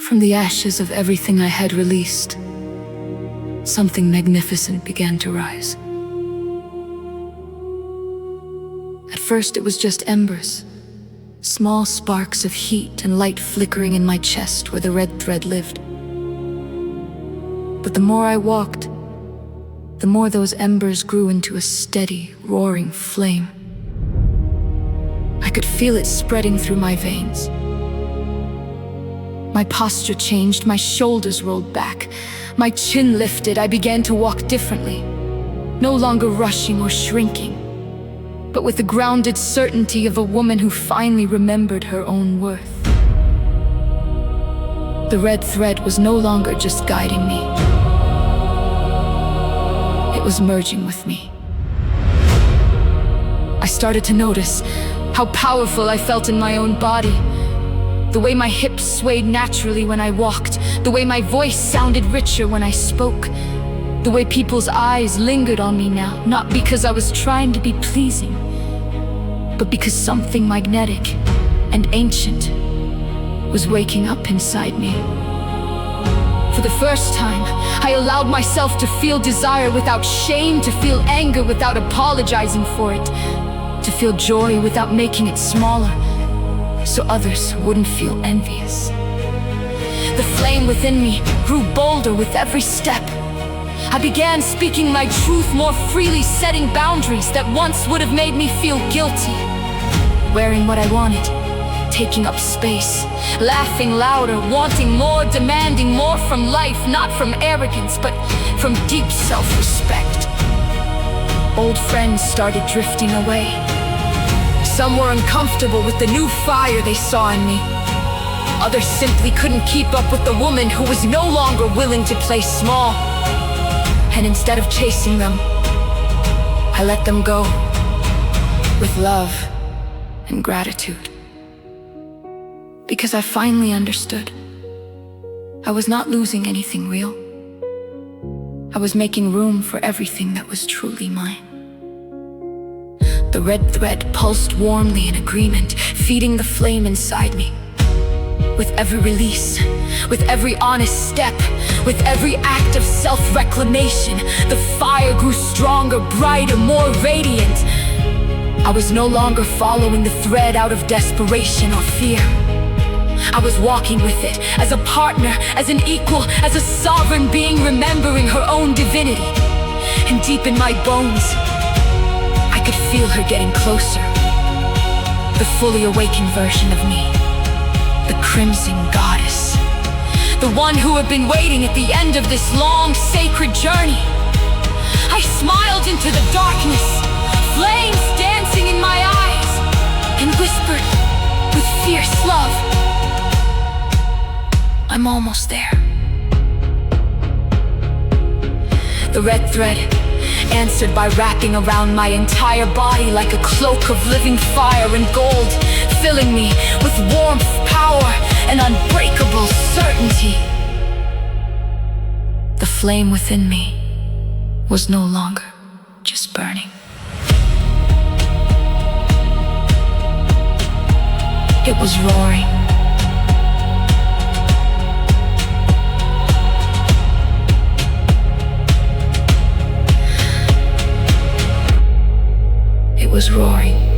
From the ashes of everything I had released, something magnificent began to rise. At first it was just embers, small sparks of heat and light flickering in my chest where the red thread lived. But the more I walked, the more those embers grew into a steady, roaring flame. I could feel it spreading through my veins. My posture changed, my shoulders rolled back, my chin lifted. I began to walk differently, no longer rushing or shrinking, but with the grounded certainty of a woman who finally remembered her own worth. The red thread was no longer just guiding me. It was merging with me. I started to notice how powerful I felt in my own body. The way my hips swayed naturally when I walked, the way my voice sounded richer when I spoke, the way people's eyes lingered on me now, not because I was trying to be pleasing, but because something magnetic and ancient was waking up inside me. For the first time, I allowed myself to feel desire without shame, to feel anger without apologizing for it, to feel joy without making it smaller, so others wouldn't feel envious. The flame within me grew bolder with every step. I began speaking my truth more freely, setting boundaries that once would have made me feel guilty. Wearing what I wanted, taking up space, laughing louder, wanting more, demanding more from life, not from arrogance, but from deep self-respect. Old friends started drifting away. Some were uncomfortable with the new fire they saw in me. Others simply couldn't keep up with the woman who was no longer willing to play small. And instead of chasing them, I let them go with love and gratitude. Because I finally understood. I was not losing anything real. I was making room for everything that was truly mine. The red thread pulsed warmly in agreement, feeding the flame inside me. With every release, with every honest step, with every act of self-reclamation, the fire grew stronger, brighter, more radiant. I was no longer following the thread out of desperation or fear. I was walking with it as a partner, as an equal, as a sovereign being remembering her own divinity. And deep in my bones, I could feel her getting closer. The fully awakened version of me. The Crimson Goddess. The one who had been waiting at the end of this long, sacred journey. I smiled into the darkness, flames dancing in my eyes, and whispered with fierce love, I'm almost there. The red thread answered by wrapping around my entire body like a cloak of living fire and gold, filling me with warmth, power, and unbreakable certainty. The flame within me was no longer just burning. It was roaring. It was roaring.